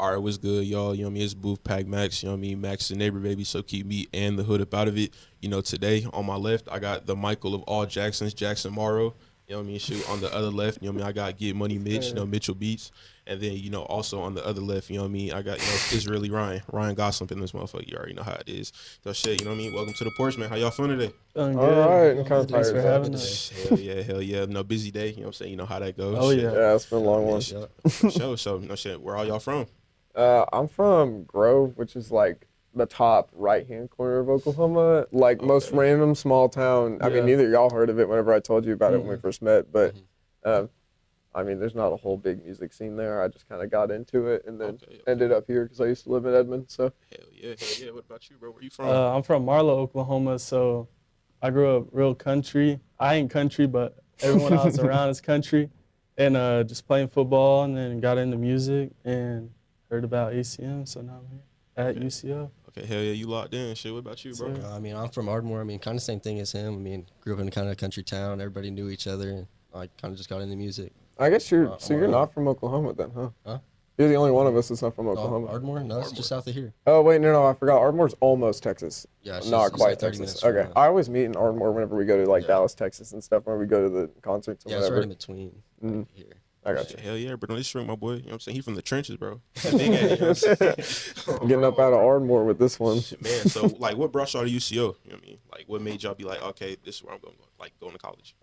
All right, what's good, y'all? You know what I mean? It's Booth Pack Max. You know what I mean? Max the neighbor, baby. So keep me and the hood up out of it. You know, today on my left, I got the Michael of all Jacksons, Jackson Morrow. You know what I mean? Shoot, on the other left, you know what I mean? I got Get Money Mitch, you know, Mitchell Beats. And then, you know, also on the other left, you know what I mean? I got, you know, Israeli Ryan Goslin in this motherfucker. You already know how it is. So shit, you know what I mean? Welcome to the porch, man. How y'all feeling today? Feeling All good. right, I'm kind of Thanks tired. for having us. Hell yeah. No, busy day. You know what I'm saying? You know how that goes. Oh, Shit. yeah. Yeah, it's been a long one. For sure. So, no shit. Where all y'all from? I'm from Grove, which is like the top right-hand corner of Oklahoma. Like most random small town. I mean, Yeah. neither y'all heard of it whenever I told you about it when we first met, but Mm-hmm. I mean, there's not a whole big music scene there. I just kind of got into it and then Okay. ended up here because I used to live in Edmond. So Hell yeah. What about you, bro? Where you from? I'm from Marlow, Oklahoma, so I grew up real country. I ain't country, but everyone I was around is country. And just playing football, and then got into music and heard about ACM, so now I'm here at UCO. Okay, hell yeah, you locked in. Shit, what about you, bro? Sir. I mean, I'm from Ardmore. I mean, kind of same thing as him. I mean, grew up in kind of a country town. Everybody knew each other, and I kind of just got into music. I guess you're not from Oklahoma then, huh? Huh? You're the only one of us that's not from Oklahoma. Ardmore? No, it's just south of here. Oh wait, no, I forgot. Ardmore's almost Texas. Yeah, it's not just- it's quite like 30 Texas. minutes from, Okay, I always meet in Ardmore whenever we go to like Yeah. Dallas, Texas, and stuff. When we go to the concerts and Yeah, it's whatever. right in between here. I got you. Hell yeah, bro. This shrink, my boy. You know what I'm saying? He from the trenches, bro. Big ass, you know what I'm saying? Getting up out of Ardmore with this one. Shit, man, so, like, what brought y'all to UCO? You know what I mean? Like, what made y'all be like, okay, this is where I'm going to college?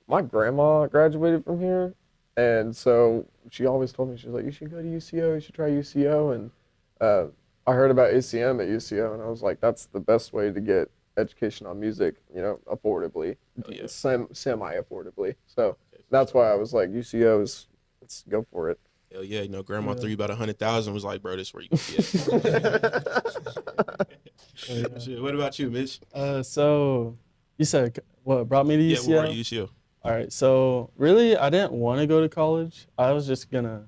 My grandma graduated from here, and so she always told me, she was like, you should go to UCO, you should try UCO, and I heard about ACM at UCO, and I was like, that's the best way to get education on music, you know, affordably, yeah. semi-affordably. So that's why I was like, UCO is, let's go for it. Hell yeah, you know, grandma threw you about 100,000 was like, bro, this where you can get. Shit, what about you, Mitch? So you said what brought me to Yeah, UCO? where are you, UCO? All right, so really, I didn't want to go to college. I was just gonna,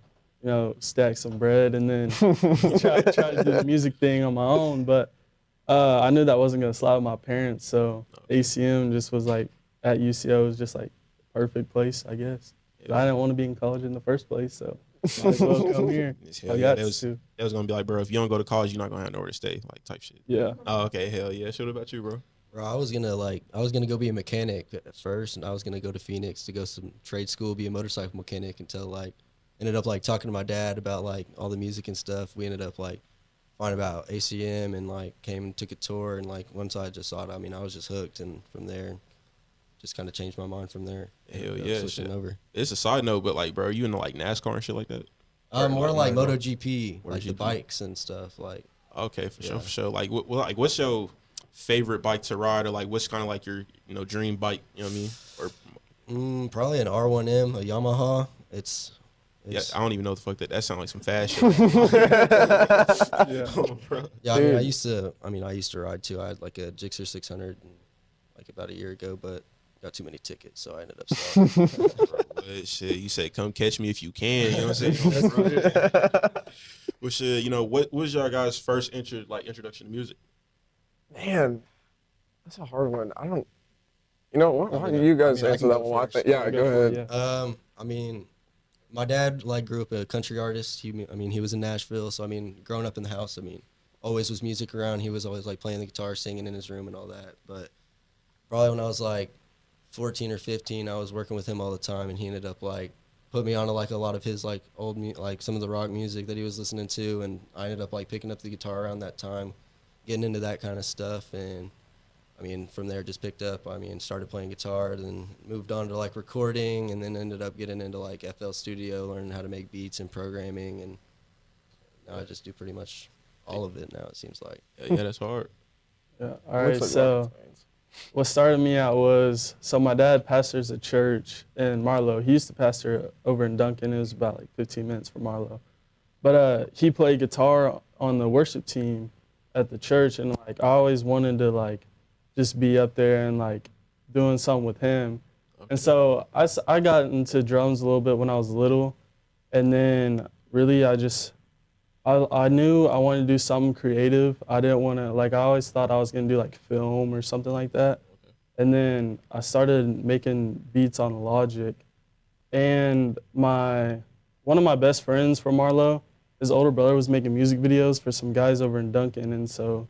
stack some bread and then try to do the music thing on my own. But I knew that wasn't gonna slide with my parents, so ACM just was like at UCO was just like perfect place, I guess. I didn't want to be in college in the first place, so might as well come here. Hell yeah, that was gonna be like, bro, if you don't go to college, you're not gonna have nowhere to stay, like type shit. Yeah. Oh, okay, hell yeah. Shit, what about you, bro? Bro, I was gonna go be a mechanic at first, and I was gonna go to Phoenix to go some trade school, be a motorcycle mechanic, until ended up talking to my dad about all the music and stuff. We ended up finding about ACM and came and took a tour, and once I just saw it, I mean, I was just hooked, and from there, just kind of changed my mind from there. Hell yeah, switching over. It's a side note, but bro, you into NASCAR and shit like that? More like MotoGP, the MotoGP. bikes and stuff. Okay, for sure. What's your favorite bike to ride, or what's kind of your dream bike? You know what I mean? Or Probably an R1M, a Yamaha. It's yeah, I don't even know what the fuck that sounds like some fast shit. Yeah. Yeah, I mean, I used to ride too. I had a Gixxer 600 about a year ago, but got too many tickets, so I ended up stopping. But shit, you said come catch me if you can. You know what I'm saying? Well, shit, what was your guys' first introduction to music? Man, that's a hard one. I don't. Why don't you guys I answer can that go one? first. Yeah, go ahead. Yeah. I mean, my dad grew up a country artist. He was in Nashville, so I mean, growing up in the house, I mean, always was music around. He was always playing the guitar, singing in his room and all that. But probably when I was 14 or 15, I was working with him all the time, and he ended up put me on to a lot of his old some of the rock music that he was listening to, and I ended up picking up the guitar around that time, getting into that kind of stuff, and I mean, from there just picked up. I mean, started playing guitar, then moved on to recording, and then ended up getting into FL Studio, learning how to make beats and programming, and now I just do pretty much all of it now, it seems like. Yeah, that's hard. Yeah. All right. So what started me out was, my dad pastors a church in Marlow. He used to pastor over in Duncan. It was about 15 minutes from Marlow. But he played guitar on the worship team at the church, and I always wanted to just be up there and doing something with him. Okay. And so I got into drums a little bit when I was little, and then really I knew I wanted to do something creative. I didn't want to, I always thought I was going to do film or something like that. Okay. And then I started making beats on Logic. And one of my best friends from Marlow, his older brother was making music videos for some guys over in Duncan, and so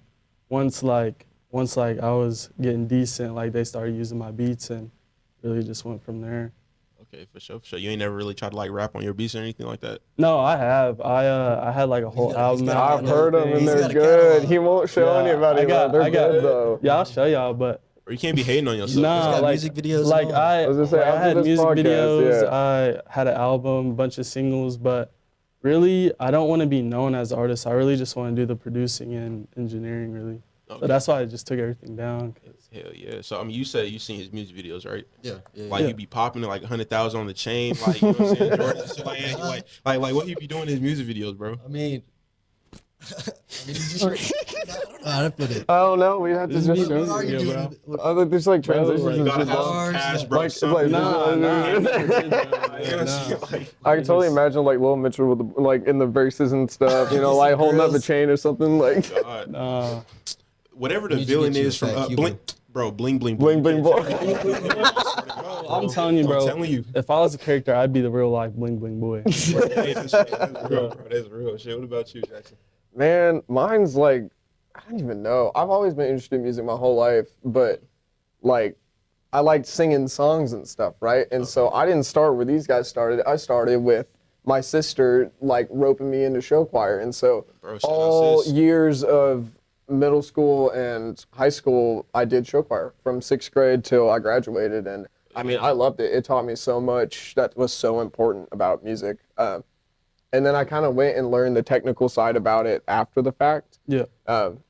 once I was getting decent, like they started using my beats and really just went from there. Okay, for sure, for sure. You ain't never really tried to like rap on your beats or anything like that? No, I have. I had like a whole album got a out. I've and heard them and everything. He's they're got a good. catalog. He won't show Yeah, anybody, but they're good though. Yeah, I'll show y'all, but Or you can't be hating on yourself. nah, got like music videos and like all. I was gonna say, like, I after had this music podcast, videos. yeah. I had an album, a bunch of singles, but really I don't want to be known as an artist. I really just want to do the producing and engineering, really. Okay. So that's why I just took everything down. 'Cause Hell yeah. So I mean, you said you seen his music videos, right? Yeah. Like Yeah. you be popping it like 100,000 on the chain, like you know what I'm saying? Jordan, so like what he be doing in his music videos, bro? I mean, he's just, I don't put it. I don't know. We have to This just is show me, What are you bro. doing? What- Other there's like Bro, transitions like, You and gotta shit. have bro. some cash, Like- bro. like, something. nah. I can totally imagine like Lil Mitchell with the, like in the verses and stuff, you know, like holding up a Girls. chain or something, like God. Nah. Whatever We the need to villain get you is a from fat Cuban. Blink, bro, bling bling bling bling boy. I'm telling you, bro. I'm telling you. If I was a character, I'd be the real life bling bling boy. Hey, that's real, bro. That's real shit. What about you, Jackson? Man, mine's like I don't even know. I've always been interested in music my whole life, but like I liked singing songs and stuff, right? And so I didn't start where these guys started. I started with my sister like roping me into show choir, and so Bro, shout out, all sis. years of middle school and high school, I did show choir from 6th grade till I graduated, and I mean, I loved it. It taught me so much that was so important about music. And then I kind of went and learned the technical side about it after the fact, Yeah.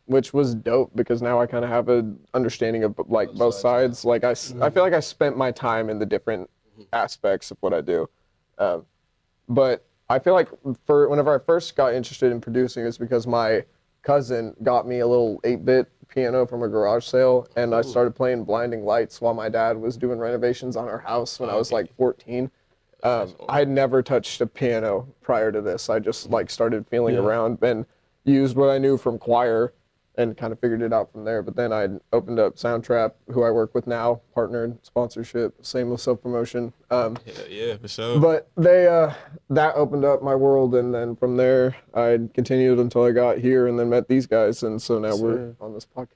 which was dope because now I kind of have an understanding of like both sides. Like I feel like I spent my time in the different aspects of what I do. But I feel like for whenever I first got interested in producing, it's because my cousin got me a little 8-bit piano from a garage sale, and I started playing Blinding Lights while my dad was doing renovations on our house when I was like 14. I had never touched a piano prior to this. I just like started feeling around and used what I knew from choir and kind of figured it out from there. But then I opened up Soundtrap, who I work with now, partnered, sponsorship, same with self-promotion. Yeah, for sure. But they that opened up my world, and then from there I continued until I got here and then met these guys, and so now we're on this podcast.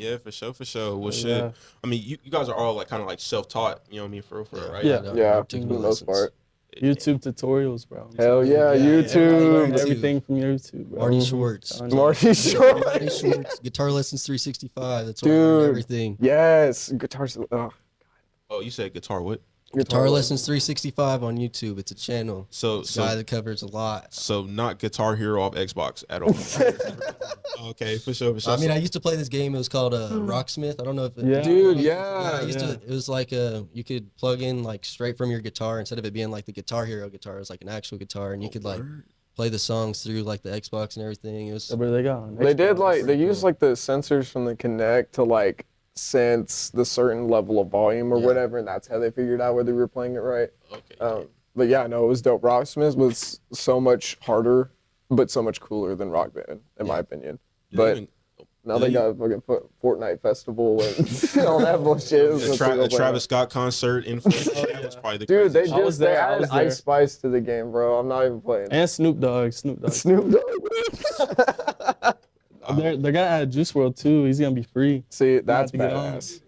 Yeah, for sure, for sure. Well, shit. Yeah. I mean, you guys are all like kind of like self-taught. You know what I mean, for real, right? Yeah. Yeah, for Taking the most lessons. part. YouTube tutorials, bro. I'm Hell telling you. yeah, Yeah, I YouTube. learned everything from YouTube, bro. Marty Schwartz. Telling you. Marty Short. Marty Schwartz, Guitar Lessons 365. That's Dude. where I learned everything. Yes, guitars. Oh, you said guitar what? Guitar Lessons 365 on YouTube. It's a channel. So, It's a guy that covers a lot. so not Guitar Hero off Xbox at all. Okay, for sure, for sure. I mean, I used to play this game. It was called Rocksmith. I don't know if it, Yeah. Dude, I yeah. used to. It was like you could plug in like straight from your guitar instead of it being like the Guitar Hero guitar. It was like an actual guitar, and you could like play the songs through like the Xbox and everything. It was That's where they got on They did Xbox. like they used like the sensors from the Kinect to like sense the certain level of volume or Yeah. whatever, and that's how they figured out whether we were playing it right. Okay. But yeah, no, it was dope. Rocksmith was so much harder, but so much cooler than Rock Band, in my opinion. But now they got a fucking Fortnite festival and all that bullshit. It was the, so cool the playing Travis Scott concert in that was probably the Dude, they craziest I was just they there, I added was there. Ice Spice to the game, bro. I'm not even playing. And Snoop Dogg. Snoop Dogg. Snoop Dogg. They're gonna add Juice World too. He's gonna be free. See, that's to get on. badass.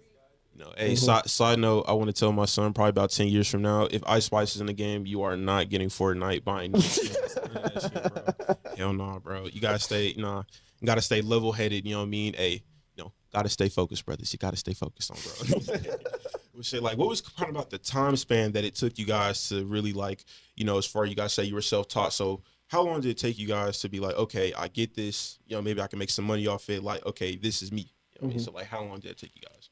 No, hey, side note, I want to tell my son probably about 10 years from now, if Ice Spice is in the game, you are not getting Fortnite buying none of that shit, bro. Hell no, bro. You gotta stay, you gotta stay level headed, you know what I mean? Hey, gotta stay focused, brothers. You gotta stay focused on, bro. Well, shit, like, what was kind of about the time span that it took you guys to really like, as far as you guys say you were self-taught, so how long did it take you guys to be like, okay, I get this, maybe I can make some money off it, like, okay, this is me. You know what I mean? So like, how long did it take you guys?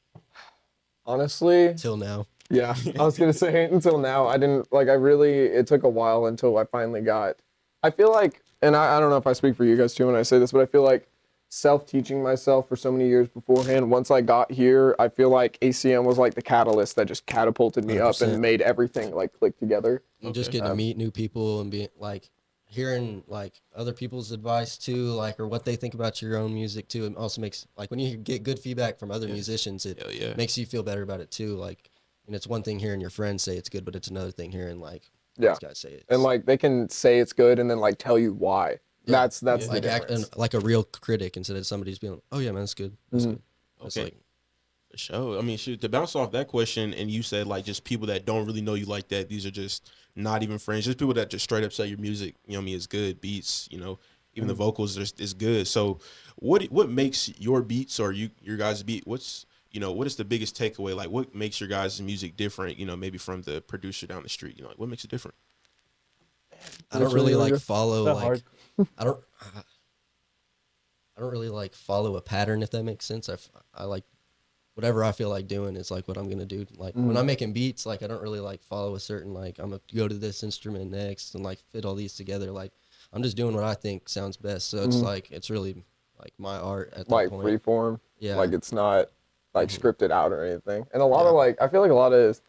Honestly, till now. yeah, I was gonna say until now. I didn't like. It took a while until I finally got. I feel like, and I don't know if I speak for you guys too when I say this, but I feel like self-teaching myself for so many years beforehand. Once I got here, I feel like ACM was like the catalyst that just catapulted me up 100%. and made everything like click together. And just getting to meet new people and being like hearing like other people's advice too, like or what they think about your own music too. It also makes like when you get good feedback from other musicians, it Hell yeah. makes you feel better about it too. Like, and it's one thing hearing your friends say it's good, but it's another thing hearing like Yeah. These guys say it. And like they can say it's good and then like tell you why. Yeah. That's Yeah. the like difference. like a real critic instead of somebody's being, oh yeah, man, that's good. That's good. It's Okay. like, For sure. I mean, shoot, to bounce off that question, and you said like just people that don't really know you like that. These are just not even friends. Just people that just straight up say your music, you know, what I mean, is good. Beats, you know, even the vocals is good. So, what makes your beats or your guys' beat? What's what is the biggest takeaway? Like, what makes your guys' music different? You know, maybe from the producer down the street. You know, like, what makes it different? I don't really like follow That like hard. I don't I don't really like follow a pattern, if that makes sense. I like whatever I feel like doing is like what I'm gonna do. Like when I'm making beats, like I don't really like follow a certain like I'm gonna go to this instrument next and like fit all these together. Like I'm just doing what I think sounds best. So it's like it's really like my art at that Like point. free form. Yeah. Like it's not like scripted out or anything. And a lot of like I feel like a lot of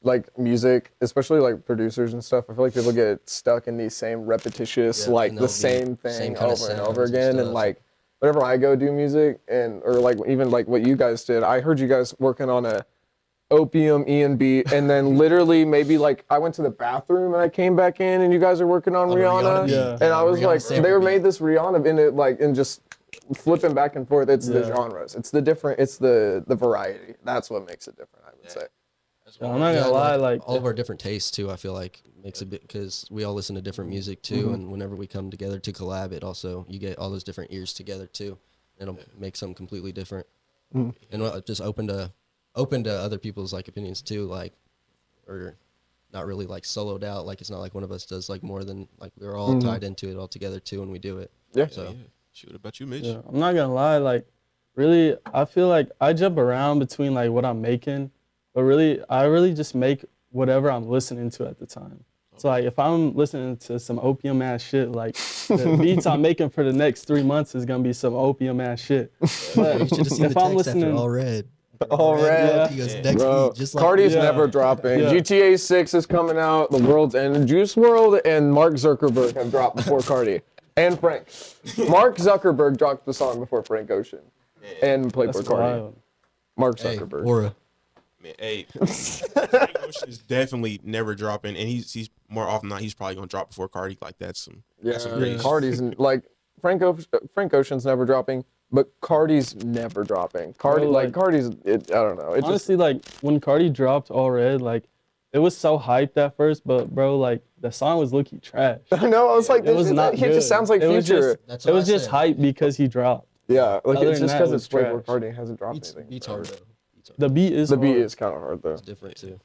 like music, especially like producers and stuff, I feel like people get stuck in these same repetitious, Yeah, like and the they'll be same thing same kinda over and over sounds and again. And stuff. like whenever I go do music or like even like what you guys did, I heard you guys working on a Opium Ian beat, and then literally maybe like I went to the bathroom and I came back in and you guys are working on On a Rihanna, Rihanna beat. Yeah. and I was Rihanna like, sample they were beat. made this Rihanna in it like and just flipping back and forth. It's the Yeah. genres, it's the different, it's the variety. That's what makes it different, I would say. I'm not Yeah, gonna lie, like all of our different tastes too. I feel like makes a bit because we all listen to different music too, and whenever we come together to collab, it also you get all those different ears together too. It'll make something completely different, and just open to other people's like opinions too, like or not really like soloed out. Like it's not like one of us does like more than like we're all tied into it all together too, when we do it. Yeah. So Yeah. Shoot, what about you, Mitch? yeah, I'm not gonna lie, like really, I feel like I jump around between like what I'm making, but really, I really just make whatever I'm listening to at the time. So like if I'm listening to some opium ass shit, like the beats I'm making for the next 3 months is gonna be some opium ass shit. you But should have seen the if I'm text after listening, All Red. All Red. Yeah. He goes Yeah. next Bro, beat, just like Cardi's Yeah. never dropping. Yeah. GTA 6 is coming out. The World's End. Juice World and Mark Zuckerberg have dropped before Cardi. And Frank. Mark Zuckerberg dropped the song before Frank Ocean. And Playboy that's Cardi. wild. Mark Hey, Zuckerberg. Aura. Man, hey, Frank Ocean is definitely never dropping, and he's more often than not he's probably gonna drop before Cardi. Like that's some crazy. Cardi's like Frank Ocean's never dropping, but Cardi's never dropping. Cardi Bro, like- Cardi's I don't know. It Honestly, like when Cardi dropped All Red, like it was so hyped at first, but bro, like the song was looking trash. just no, I was like, It was not he good. just sounds like It was Future. just- That's It what was I just said. hype because he dropped. Yeah, like Other it's than just that, because it it's was Playboy trash. Cardi hasn't dropped Beats, anything. beats hard though. Beats hard. The beat is The beat hard. is kind of hard though. It's different too.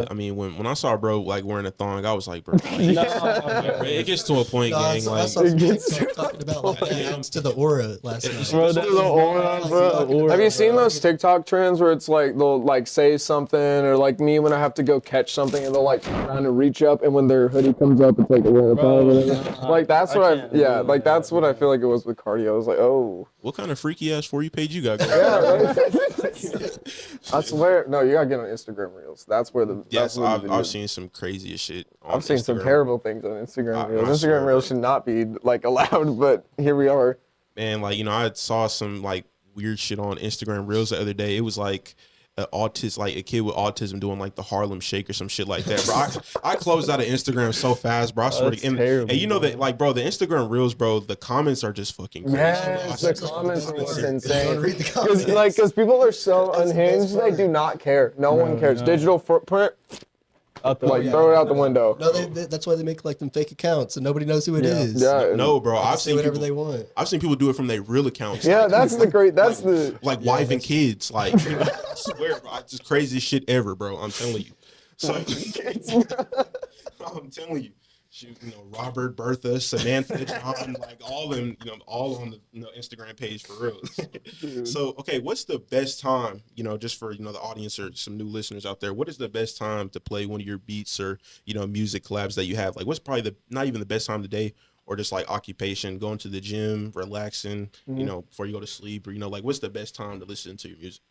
I mean, when I saw bro like wearing a thong, I was like, bro, like, No, it gets to a point, No, gang. I Like, saw some gets TikTok talking about like that happens to the Aura last night. bro, The that aura, bro. Have you seen those TikTok trends where it's like they'll like say something or like me when I have to go catch something and they'll like trying to reach up and when their hoodie comes up it's like like that's what I yeah like that's what I feel like it was with Cardi. I was like, oh what kind of freaky ass For You page you got going? yeah, right? I swear no, you gotta get on Instagram Reels. That's where the Yes, that's where the I've videos- seen some crazy shit. On I've seen some Instagram. terrible things on Instagram Reels. I swear, Instagram Reels bro. should not be like allowed, but here we are. Man, like I saw some like weird shit on Instagram Reels the other day. It was like a kid with autism doing like the Harlem Shake or some shit like that, bro. I closed out of Instagram so fast, bro. I swear that's to and terrible, you know bro. that like, bro, the Instagram Reels, bro, the comments are just fucking crazy. Yes, bro. the comments are what's You insane. wanna read the comments? Because people are so unhinged, they do not care. No one cares. no. Digital footprint, out the like throw it out the window. No, that's why they make like them fake accounts and nobody knows who it is. Yeah, No, bro, They can I've say seen whatever people, they want. I've seen people do it from their real accounts. yeah. like, That's the great. That's the. like wife and kids. Like, I swear, bro, it's just craziest shit ever, bro. I'm telling you. So, I'm telling you. Shoot, Robert, Bertha, Samantha, John, like all them, all on the Instagram page for real. So, okay, what's the best time, just for the audience or some new listeners out there? What is the best time to play one of your beats or music collabs that you have? Like, what's probably not even the best time of the day, or just like occupation, going to the gym, relaxing, before you go to sleep, or like what's the best time to listen to your music?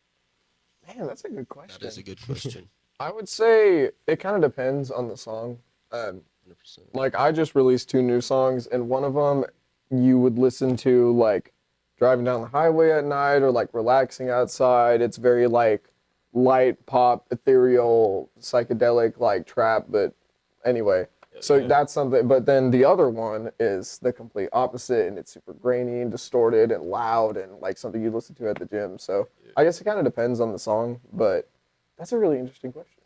Man, that's a good question. That is a good question. I would say it kind of depends on the song. 100%. Like I just released 2 new songs, and one of them you would listen to like driving down the highway at night or like relaxing outside. It's very like light pop, ethereal, psychedelic, like trap, but Anyway, so that's something. But then the other one is the complete opposite, and it's super grainy and distorted and loud and like something you listen to at the gym. So I guess it kind of depends on the song, but that's a really interesting question.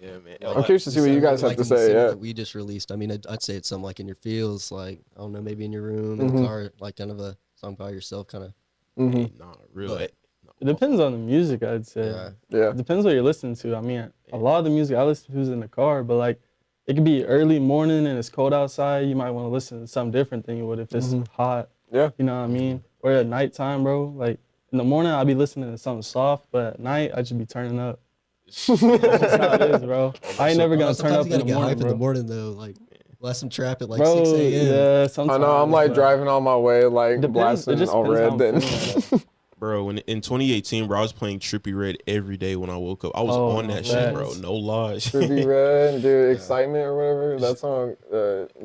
Yeah, man. I'm curious to see what you guys have to say. Yeah, that we just released. I mean, I'd say it's something like in your feels, like I don't know, maybe in your room, in the car, like kind of a song by yourself, kind of. Hey, nah, real. But- It depends on the music, I'd say. yeah. It depends what you're listening to. I mean, a lot of the music I listen to is in the car, but like it could be early morning and it's cold outside. You might want to listen to something different than you would if it's hot. Yeah. You know what I mean? Or at nighttime, bro. Like in the morning, I'll be listening to something soft, but at night, I should be turning up. That's just how it is, bro. I ain't never gonna turn up in the morning, hype bro. in the morning though, like blast some trap at like Bro, 6 a.m. yeah, I sometimes. know. I'm like but driving on my way, like Depends- blasting it just all depends how red. I'm Then feeling. Bro, in 2018, bro, I was playing Trippie Red every day when I woke up. I was Oh, on that no, shit, bro. facts. No lies. Trippie Red, dude, Excitement or whatever. That song,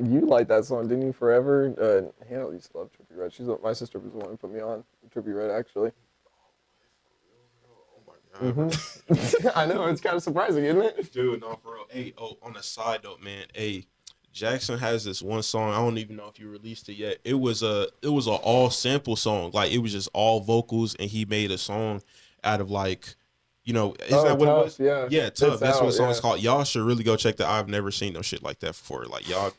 you like that song, didn't you? Forever. Hannah used to love Trippie Red. My sister was the one who put me on Trippie Red, actually. I know, it's kind of surprising, isn't it? Dude, no, for real. Hey, on a side note, man. Hey, Jackson has this one song. I don't even know if you released it yet. It was a all sample song. Like it was just all vocals, and he made a song out of like, isn't that what it was? Yeah. Yeah, Tough. It's That's what out, the song's yeah. called. Y'all should really go check that. I've never seen no shit like that before. Like y'all,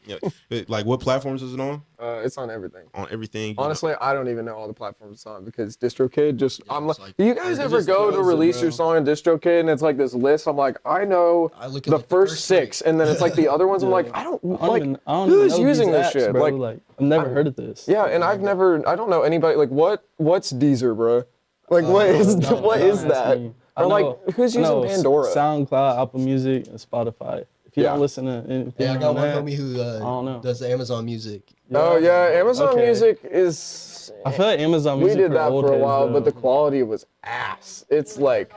like what platforms is it on? It's on everything. On everything. Honestly, I don't even know all the platforms it's on because DistroKid just. I'm like, like- do you guys it ever just go to throws it, release your bro. song in DistroKid and it's like this list? I'm like, I know I look at the like, first six, and then it's like the other ones. I'm like, I don't I don't who's even know using these this apps, shit? bro. Like, Like I've never heard of this. yeah, and I don't know anybody. Like, what's Deezer, bro? Like, what is Don't that? ask me. I Or know- like, who's I know using Pandora? SoundCloud, Apple Music, and Spotify. If you Yeah. don't listen to anything Yeah, I got on one that, homie who don't know. does the Amazon Music. Oh yeah, Amazon Okay. Music is. I feel like Amazon We Music did that old for a heads, while, but the though. quality was ass. It's like,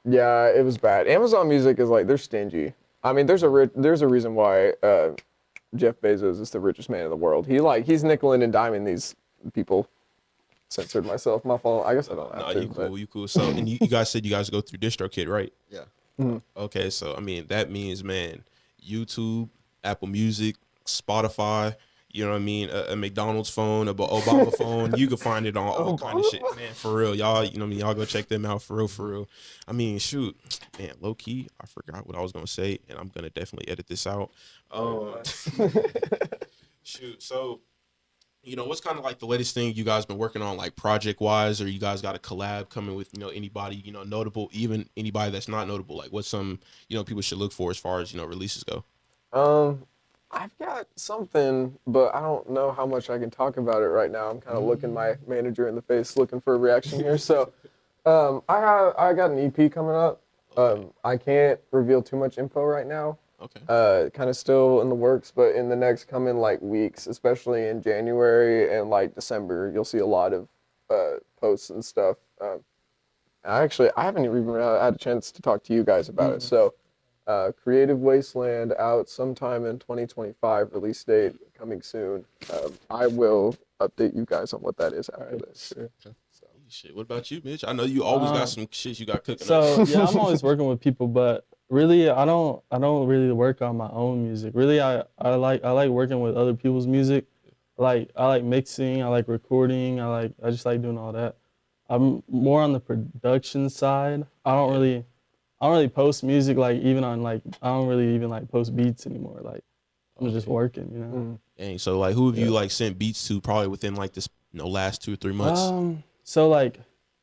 yeah, it was bad. Amazon Music is like they're stingy. I mean, there's a reason why Jeff Bezos is the richest man in the world. He's nickeling and diming these people. Censored myself. My fault. I guess I don't have No, to. you cool. So, and you guys said you guys go through DistroKid, right? Yeah. Okay, so I mean that means, man, YouTube, Apple Music, Spotify. You know what I mean? A McDonald's phone, a Obama phone. You can find it on all kind of shit, man. For real, y'all. You know what I mean? Y'all go check them out for real, for real. I mean, shoot, man. Low key, I forgot what I was gonna say, and I'm gonna definitely edit this out. Shoot, so. What's kind of like the latest thing you guys been working on, like project wise, or you guys got a collab coming with, anybody, notable, even anybody that's not notable? Like what's some, people should look for as far as, releases go? I've got something, but I don't know how much I can talk about it right now. I'm kind of looking my manager in the face, looking for a reaction here. So, I got an EP coming up. I can't reveal too much info right now. Okay. Kind of still in the works, but in the next coming like weeks, especially in January and like December, you'll see a lot of posts and stuff. I haven't even had a chance to talk to you guys about it. So, Creative Wasteland out sometime in 2025. Release date coming soon. I will update you guys on what that is after this. Sure. Shit. What about you, Mitch? I know you always got some shit you got cooking. So yeah, I'm always working with people, but really, I don't really work on my own music. Really, I like working with other people's music. I like mixing. I like recording. I just like doing all that. I'm more on the production side. I don't really post music even on I don't really even post beats anymore. Like I'm just working, Dang, so like who have you sent beats to probably within this last 2 or 3 months? So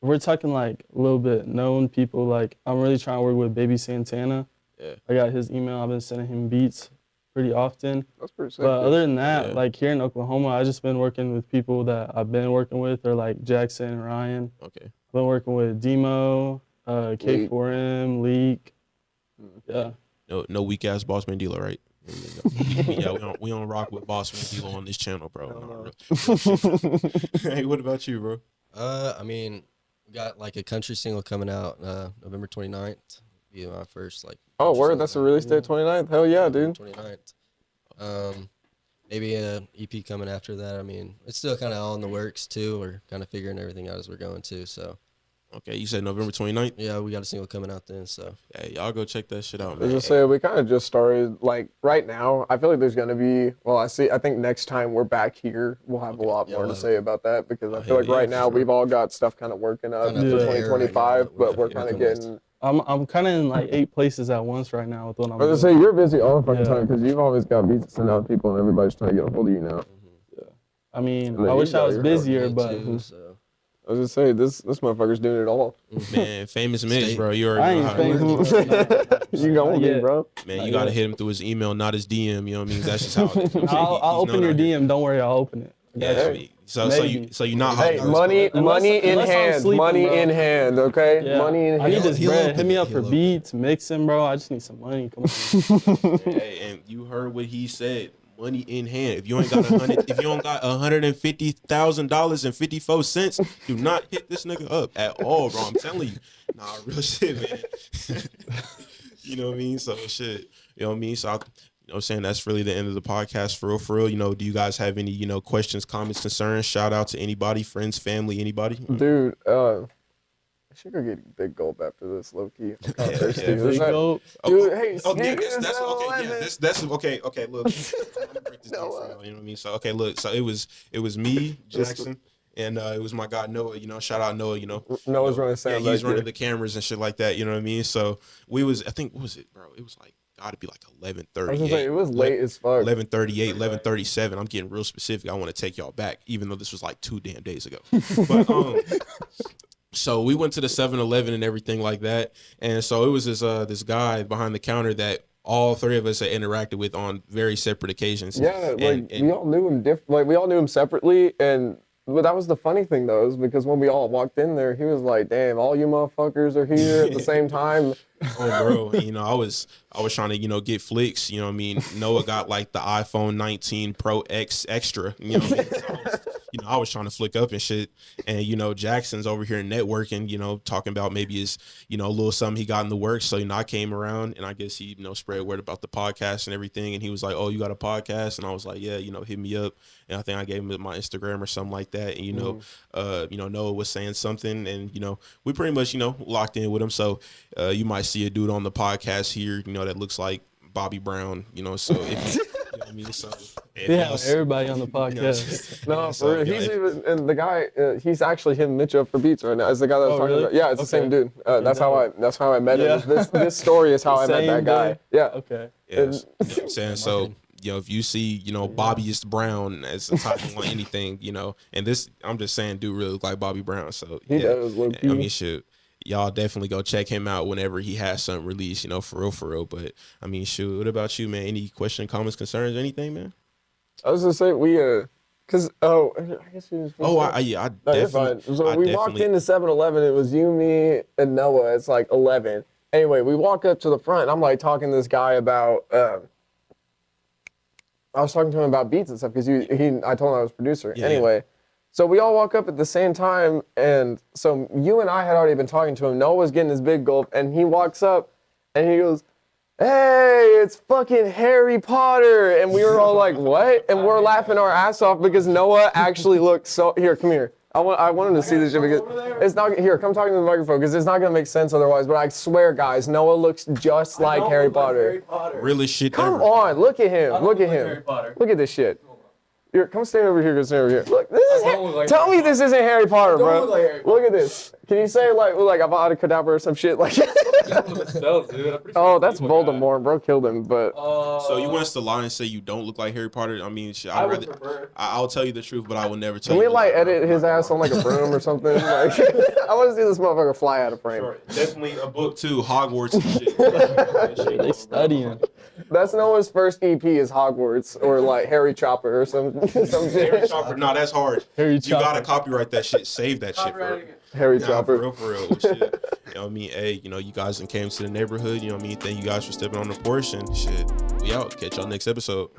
we're talking a little bit known people. I'm really trying to work with Baby Santana. Yeah. I got his email. I've been sending him beats pretty often. That's pretty sick. But other than that, Yeah. here in Oklahoma, I just been working with people that I've been working with, or Jackson and Ryan. Okay. I've been working with Demo, K4M, Leak. Yeah. No weak ass boss man dealer, right? Yeah, we don't rock with boss man dealer on this channel, bro. Hey, what about you, bro? I mean, we got a country single coming out November 29th. Be my first Oh, country word! single. That's the release date, 29th. Hell yeah, dude. 29th. Maybe an EP coming after that. I mean, it's still kind of all in the works too. We're kind of figuring everything out as we're going too. So, Okay, you said November 29th? Yeah, we got a single coming out then. So Hey, y'all go check that shit out, I was man. just saying, we kind of just started, like, right now, I feel like there's going to be, well, I think next time we're back here, we'll have a lot more to say about that, because I feel like right now we've all got stuff kind of working up Kinda for up in the air right 2025, now, but we're yeah, kind of working with. getting, I'm kind of in like 8 places at once right now with what I'm I was doing. going to say, you're busy all the fucking Yeah. time, because you've always got beats to send out to people, and everybody's trying to get a hold of you now. I mean, And then I wish you I got was your- busier, Me but too, so. I was just saying, this motherfucker's doing it all. Man, famous Mitch, State. bro. You I already know ain't how it famous. works. You gonna Not be, yet. bro. Man, Not you gotta yet. hit him through his email, not his DM. You know what I mean? That's just how. You know what I'm saying? I'll He's open known your out here. DM. Don't worry, I'll open it. I got Yeah, you. so you not Hey, hot. money Unless in I'm hand, sleeping, money bro. in hand, okay? Yeah. Money in I need hand. this He'll bread. open Hit me it. up for He'll open beats, mixing, bro. I just need some money. Come on. Hey, and you heard what he said. Money in hand. If you ain't got if you don't got $150,000 and 54 cents, do not hit this nigga up at all, bro. I'm telling you. Nah, real shit, man. You know what I mean? So shit. You know what I mean? So you know what I'm saying? That's really the end of the podcast for real, for real. You know, do you guys have any, questions, comments, concerns? Shout out to anybody, friends, family, anybody? Dude, I should go get big gulp after this, low key. I'm kind of thirsty. Yeah. Is Big that- gulp. Dude, hey, Oh, yeah, speaking of that's okay. Yeah, 7-Eleven. that's okay. Okay, look, I'm gonna break this down for y'all. You know what I mean? So okay, look, so it was me, Jackson, and it was my guy Noah. You know, shout out Noah. You know, Noah's running sound yeah, he's back running here. the cameras and shit like that. You know what I mean? So I think what was it, bro? It was like gotta be like I was 11:38. gonna say, it was late as fuck. 11:38, 11:37. I'm getting real specific. I want to take y'all back, even though this was like 2 damn days ago. But so we went to the 7-Eleven and everything like that, and so it was this guy behind the counter that all three of us had interacted with on very separate occasions. Yeah, and we all knew him we all knew him separately, and but that was the funny thing though, is because when we all walked in there, he was like, "Damn, all you motherfuckers are here at the same time." Oh, bro, I was trying to get flicks. You know what I mean? Noah got like the iPhone 19 Pro X Extra. You know what I mean? So I was trying to flick up and shit. And Jackson's over here networking. Talking about maybe his a little something he got in the works. So I came around and I guess he spread word about the podcast and everything. And he was like, "Oh, you got a podcast?" And I was like, "Yeah, hit me up." And I think I gave him my Instagram or something like that. And Noah was saying something, and we pretty much locked in with him. So you might see a dude on the podcast here, that looks like Bobby Brown, so if you know what I mean, so Yeah, everybody on the podcast. No, so, for real. He's even, and the guy, he's actually hitting Mitch up for beats right now. Is the guy that was Oh, talking really? about? Yeah, it's the same dude. That's how I met him. Yeah. This story is how I met Same that guy. day? Yeah. Okay. yes, you know what I'm saying. So if you see Bobby is Brown as a title on anything, and this I'm just saying, dude really look like Bobby Brown. So He yeah, does look I mean, shoot. Y'all definitely go check him out whenever he has something released, for real. But I mean, shoot, what about you, man? Any questions, comments, concerns, anything, man? I was gonna say cause I guess he was. I No, definitely. you're fine. So I we walked into 7-Eleven. It was you, me, and Noah. It's like 11. Anyway, we walk up to the front. And I'm like talking to this guy about. I was talking to him about beats and stuff because I told him I was producer. Yeah, anyway, so we all walk up at the same time, and so you and I had already been talking to him. Noah was getting his big gulp, and he walks up, and he goes, "Hey, it's fucking Harry Potter," and we were all like, "What?" And we're laughing our ass off because Noah actually looked so. Here, come here. I want him to see this shit because it's not here. Come talk to the microphone because it's not gonna make sense otherwise. But I swear, guys, Noah looks just like Harry Potter. Really shit. Come ever. on, look at him. Look at him. Harry Potter. Look at this shit. Here, come stand over here. Come stand over here. Look, this is. Tell me this isn't Harry Potter, bro. Look at this. Can you say like Avada Kedavra or some shit like? Oh, that's Voldemort, bro. Killed him, but. So you want us to lie and say you don't look like Harry Potter? I mean, shit, I'll tell you the truth, but I will never tell Can you. we like edit his ass on like a broom or something? Like, I want to see this motherfucker fly out of frame. Sure. Definitely a book too, Hogwarts and shit. They studying. That's Noah's first EP is Hogwarts or like Harry Chopper or some Harry shit. Chopper, no, that's hard. Harry You gotta Chopper. copyright that shit. Save that shit, bro. Harry Nah, Chopper. for real. Shit. You know what I mean? Hey, you guys done came to the neighborhood. You know what I mean? Thank you guys for stepping on the porch and shit. We out. Catch y'all next episode.